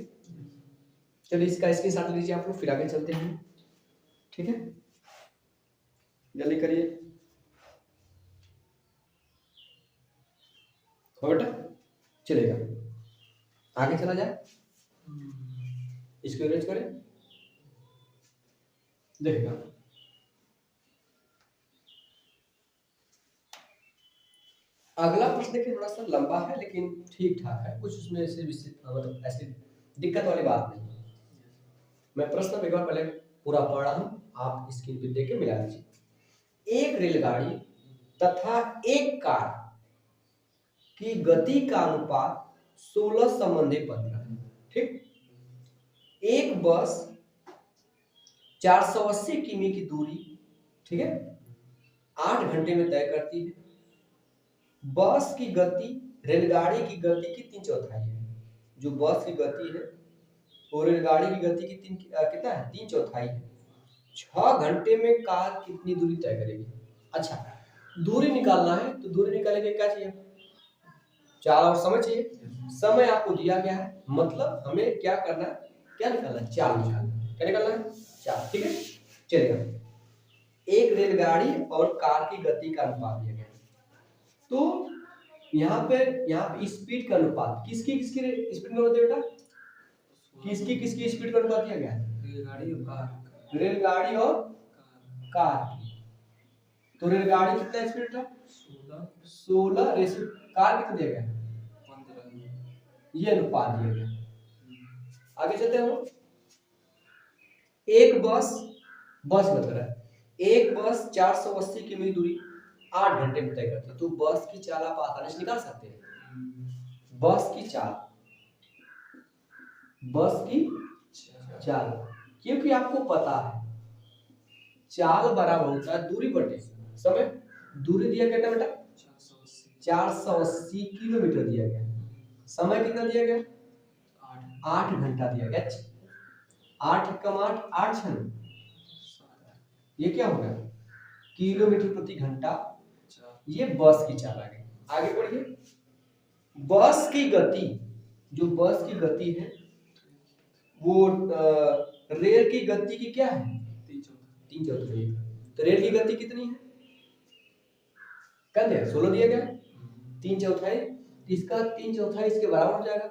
चलिए इसका स्क्रीनशॉट लीजिए आप लोग, फिर आगे चलते हैं, ठीक है, जल्दी करिए। हो बेटा, चलेगा, आगे चला जाए, इसको अरेंज करें, देखिएगा अगला प्रश्न देखिए थोड़ा सा लंबा है लेकिन ठीक ठाक है, कुछ उसमें ऐसे मतलब ऐसी दिक्कत वाली बात नहीं है। मैं प्रश्न एक बार पहले पूरा पढ़ रहा हूं, आप स्क्रीन पे देख के मिला लीजिए। एक रेलगाड़ी तथा एक कार की गति का अनुपात 16 संबंधी पत्र है, ठीक। एक बस 480 किमी की दूरी, ठीक है, 8 घंटे में तय करती है। बस की गति रेलगाड़ी की गति की 3/4 है। जो बस की गति है वो रेलगाड़ी की गति की कितना है, 3/4 है। 6 घंटे में कार कितनी दूरी तय करेगी। अच्छा, दूरी निकालना है तो दूरी निकालने के लिए क्या चाहिए, चाल और समय चाहिए। समय आपको दिया गया है, मतलब हमें क्या करना है, क्या निकालना है, चाल निकालना है। क्या निकालना है, चाल। ठीक है, चलिएगा। एक रेलगाड़ी और कार की गति का अनुपात दिया गया है। तो यहाँ पे स्पीड का अनुपात किसकी किसकी स्पीड का अनुपात बेटा, किसकी किसकी स्पीड का अनुपात दिया गया है, रेलगाड़ी और कार की। तो रेलगाड़ी कितना स्पीड था, 16 रेसिप, कार कितना दिया गया है, 15। ये अनुपात दिया गया। आगे चलते हैं हम। एक बस बता रहा है, एक बस 480 किमी दूरी 8 घंटे में तय करती है। तो बस की चाल आप आसानी से निकाल सकते हैं। बस की चाल, क्योंकि आपको पता है चाल बराबर होता है दूरी बटे समय। दूरी दिया गया बेटा 480 किलोमीटर दिया गया, समय कितना दिया गया, 8 घंटा दिया गया। 8 कम 8 8 6, ये क्या हो गया, किलोमीटर प्रति घंटा। ये बस की चाल आ गई। आगे बढ़िए। बस की गति, जो बस की गति है वो रेल की गति की क्या है, 3/4। तो रेल की गति कितनी है, क्या दिया, 16 दिया गया, 3/4। इसका 3/4 इसके बराबर हो जाएगा,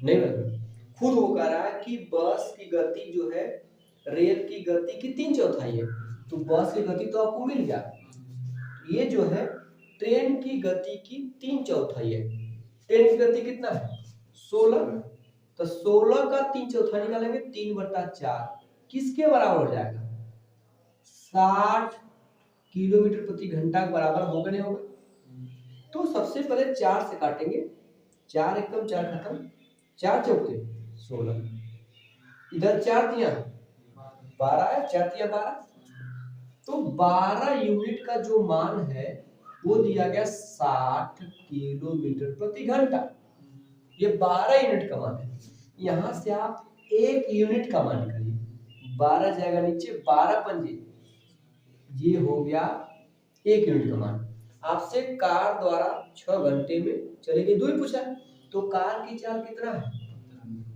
नहीं बराबर। खुद वो कह रहा है कि बस की गति जो है रेल की गति की 3/4 है। तो बस की गति तो आपको मिल गया, ये जो है ट्रेन की गति की 3/4 है। ट्रेन की गति कितना है, 16। तो 16 का 3/4 निकालेंगे, 3/4 किसके बराबर हो जाएगा, 60 किलोमीटर प्रति घंटा के बराबर होगा, नहीं होगा। तो सबसे पहले 4 से काटेंगे, 4 एकम 4 खत्म, 4 चौके 16, इधर 4 तिया 12 है, 4 तिया 12। तो 12 यूनिट का जो मान है वो दिया गया 60 किलोमीटर प्रति घंटा। ये 12 यूनिट का मान है। यहां से आप 1 यूनिट का मान निकालिए, 12 जाएगा नीचे, 12 पंजे, ये हो गया 1 यूनिट का मान। आपसे कार द्वारा 6 घंटे में चलेगी दूरी पूछा है, तो कार की चाल कितना है,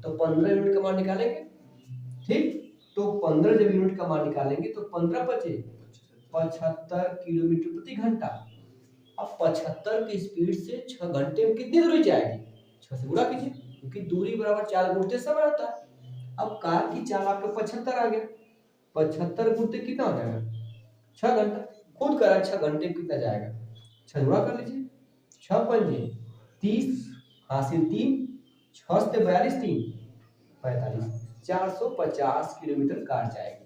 तो 15 यूनिट का मान निकालेंगे। ठीक, तो 15 जब यूनिट का मान निकालेंगे तो 15 बचे 75 किलोमीटर प्रति घंटा। अब 75 की स्पीड से 6 घंटे में कितनी दूरी जाएगी, 6 से गुणा कीजिए, क्योंकि दूरी बराबर चाल गुणते समय होता है। अब कार की चाल आपके 75 आ गया, 75 गुणते कितना हो जाएगा, 6 घंटा। खुद करा 6 घंटे में कितना जाएगा, 6 गुणा कर लीजिए, 6 पंजे 30, हासिल 3, 6 से 42, 3 45, 450 किलोमीटर कार जाएगी।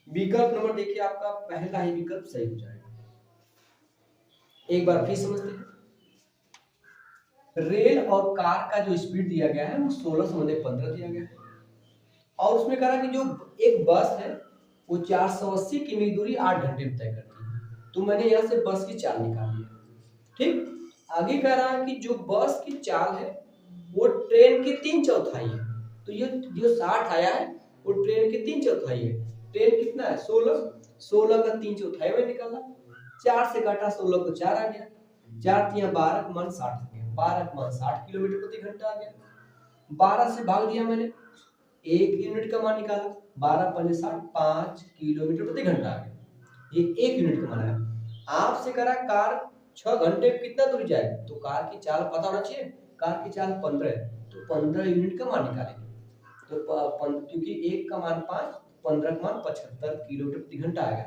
विकल्प नंबर देखिए, आपका पहला ही विकल्प सही हो जाएगा। एक बार फिर समझते हैं। रेल और कार का जो स्पीड दिया गया है वो 16 से 15 दिया गया है, और उसमें कह रहा है कि जो एक बस है वो 480 किमी दूरी 8 घंटे में तय करती है। तो मैंने यहाँ से बस की चाल निकाली है। ठीक, आगे कह रहा है कि जो बस की चाल है वो ट्रेन की 3/4 है। तो ये जो 60 आया है वो ट्रेन की 3/4 है। ट्रेन कितना है, 16 का 3/4 में निकाला, 4 से काटा, 16 को 4 आ गया, 4 तिया 12 का मान 60 आ गया, 12 का मान 60 किलोमीटर प्रति घंटा आ गया। 12 से भाग दिया मैंने, 1 यूनिट का मान निकाला, 12 पंजे 60, 5 किलोमीटर प्रति घंटा आ गया, ये 1 यूनिट का मान आया। आपसे करा कार 6 घंटे में कितना दूरी जाएगी, तो कार की चाल पता होना चाहिए, कार की चाल 15 है, तो 15 यूनिट का मान निकालेंगे। तो क्योंकि 1 का मान 5, 15 का मान 75 किलोमीटर प्रति घंटा आएगा।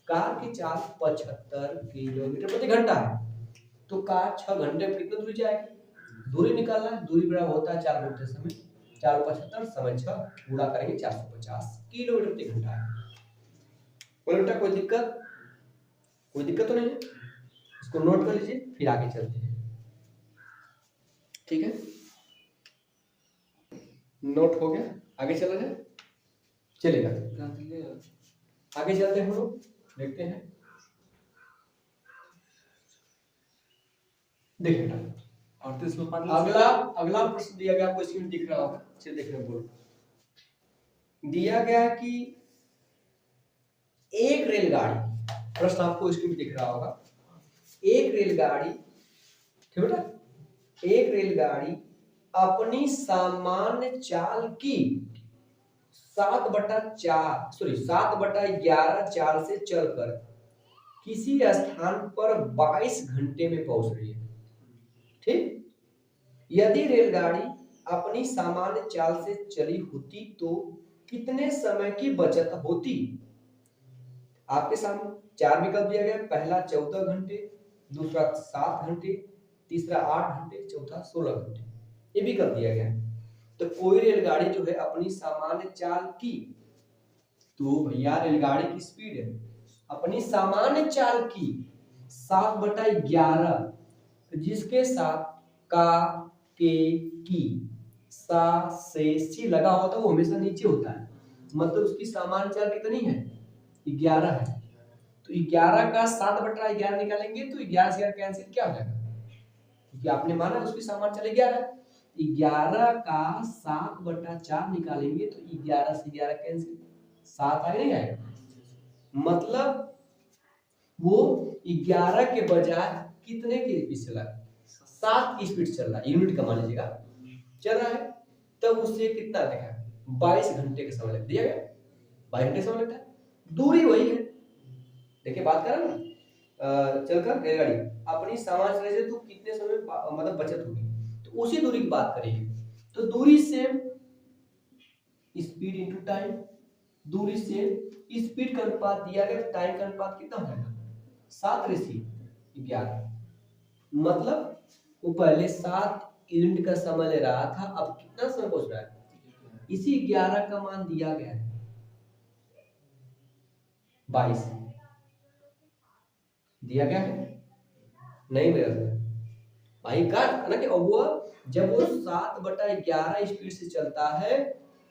कार की चाल 75 किलोमीटर प्रति घंटा है, तो कार 6 घंटे में कितना दूरी जाएगी, दूरी निकालना है। दूरी बराबर होता है 4 घंटे समय, 4 75 समय 6 गुणा करेंगे, 450 किलोमीटर प्रति घंटा है। बेटा कोई दिक्कत तो नहीं है, इसको नोट कर लीजिए, फिर आगे चलते हैं। ठीक है, नोट हो गया, आगे चला जाए, चलेगा। आगे चलते हैं हम लोग, देखते हैं। देखिए अगला प्रश्न दिया गया, आपको स्क्रीन दिख रहा होगा, चलिए देख रहे बोलो। दिया गया कि एक रेलगाड़ी प्रश्न आपको स्क्रीन पे दिख रहा होगा। एक रेलगाड़ी, ठीक बेटा, एक रेलगाड़ी अपनी सामान्य चाल की 7/11 चाल से चलकर किसी स्थान पर 22 घंटे में पहुंच रही है। ठीक, यदि रेलगाड़ी अपनी सामान्य चाल से चली होती तो कितने समय की बचत होती? आपके सामने 4 विकल्प दिया गया। पहला 14 घंटे, दूसरा 7 घंटे, तीसरा 8 घंटे, चौथा 16 घंटे, ये विकल्प दिया गया है। तो कोई रेलगाड़ी जो है अपनी सामान्य चाल की, तो भैया रेलगाड़ी की स्पीड है अपनी सामान्य चाल की 7/11, जिसके साथ का के की सा से सी लगा होता है वो हमेशा नीचे होता है, मतलब उसकी सामान्य चाल कितनी है? 11 है। तो 11 का 7/11 निकालेंगे तो 11 से 11 कैंसिल क्या हो जाएगा, क्योंकि आपने माना उसकी सामान्य चाल 11 है। 11 का 7/4 निकालेंगे तो 11 से 11 कैंसिल, 7 आगे नहीं आएगा। मतलब वो 11 के बजाय कितने की स्पीड चला है? 7 की स्पीड चल रहा है, यूनिट का मान लीजिएगा चल रहा है। तब उससे कितना देखा, 22 घंटे का समय लग दिया गया, 22 घंटे समय लगता है। दूरी वही है, देखिए बात करें ना, चलकर रेलगाड़ी अपनी सामान चले से तो कितने समय मतलब बचत होगी, तो उसी दूरी की बात करेंगे। तो दूरी से स्पीड इनटू टाइम, दूरी से स्पीड का अनुपात दिया गया, टाइम का अनुपात कितना हो जाएगा? 7/11। मतलब वो पहले 7 यूनिट का समय ले रहा था, अब कितना समय पहुंच रहा है? इसी 11 का मान दिया गया है 22 दिया गया है, नहीं मेरा भाई काट ना कि वो जब वो 7/11 स्पीड से चलता है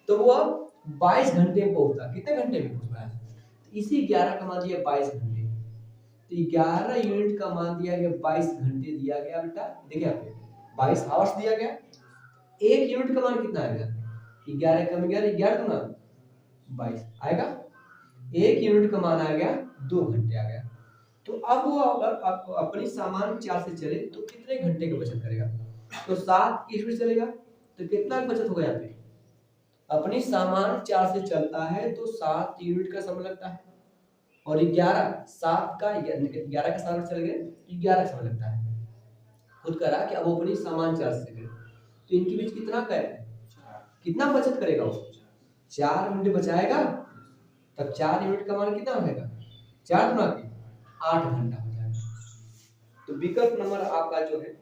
तो वो 22 घंटे में पहुंचता, कितने घंटे में पहुंच रहा है? इसी 11 का मान दिया 22 घंटे, तो 11 यूनिट का मान दिया गया 22 घंटे दिया गया बेटा। देखिए आपको 22 आवर्स दिया गया, एक यूनिट का मान कितना आएगा? 11 कम 11, 11 दूना 22 आएगा, एक यूनिट का मान आ गया 2 घंटे आ गया। तो अब वो अगर अपनी सामान्य चाल से चले तो कितने घंटे की बचत करेगा? तो 7 की स्पीड चलेगा तो कितना बचत होगा? यहाँ पे अपनी सामान्य चाल से चलता है तो 7 यूनिट का समय लगता है, और 11 7 का 11 का समय चल गए 11 का समय लगता है। खुद करा कि अब वो अपनी सामान्य चाल से चले तो इनके बीच कितना गैप है, कितना बचत करेगा वो? 4 यूनिट बचाएगा, तब 4 यूनिट का मान कितना होगा? 4 गुना 8 घंटा हो जाएगा। तो विकल्प नंबर आपका जो है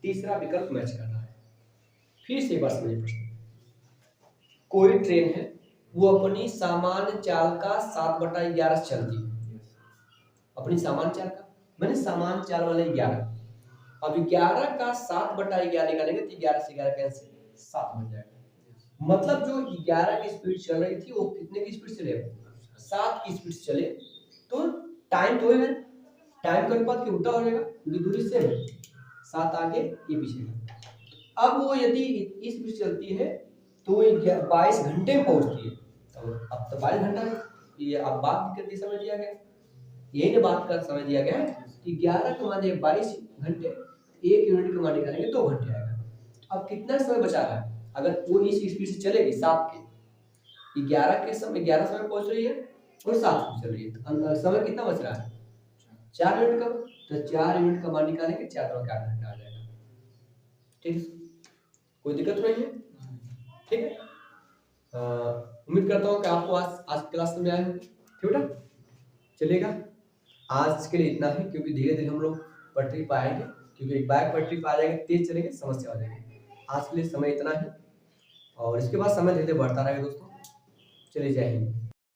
तीसरा विकल्प मैच कर रहा है। फिर से बस समझिए प्रश्न, कोई ट्रेन है वो अपनी सामान्य चाल का 7/11 चलती है, अपनी सामान्य चाल का मैंने सामान्य चाल वाले 11, अब 11 का 7/11 निकालेंगे तो 11 से 11 कैंसिल, 7 बन जाएगा। मतलब जो 11 की स्पीड चल रही थी वो कितने की स्पीड चले? 7 की स्पीड से चले, तो टाइम तो है, टाइम का अनुपात क्या उल्टा हो जाएगा क्योंकि दूरी सेम है, 7 आगे ये पीछे। अब वो यदि इस स्पीड चलती है तो वो 22 घंटे में पहुंचती है, अब तो 22 घंटा है, ये अब बात करते समय दिया गया, यही ना बात का समय दिया गया है कि 11 का मान 22 घंटे, 1 यूनिट का मान निकालेंगे 2 घंटे आएगा। अब कितना समय बचा रहा है? अगर वो इस स्पीड से चलेगी 7 के 11 के समय 11 समय पहुंच रही है और 7 चल रही है, तो समय कितना बच रहा है? 4 यूनिट का, तो 4 यूनिट का मान निकालेंगे 4 और 8 घंटा आ जाएगा। ठीक है, कोई दिक्कत नहीं है, ठीक है। उम्मीद करता हूँ कि आपको आज क्लास में आए होंगे, ठीक है। चलेगा, आज के लिए इतना ही, क्योंकि धीरे धीरे हम लोग पटरी पर आएंगे, क्योंकि एक बैक पटरी पर आ जाएंगे तेज चलेंगे समस्या हो जाएगी। आज के लिए समय इतना ही, और इसके बाद समय धीरे धीरे बढ़ता रहेगा दोस्तों। चलिए, जय हिंद।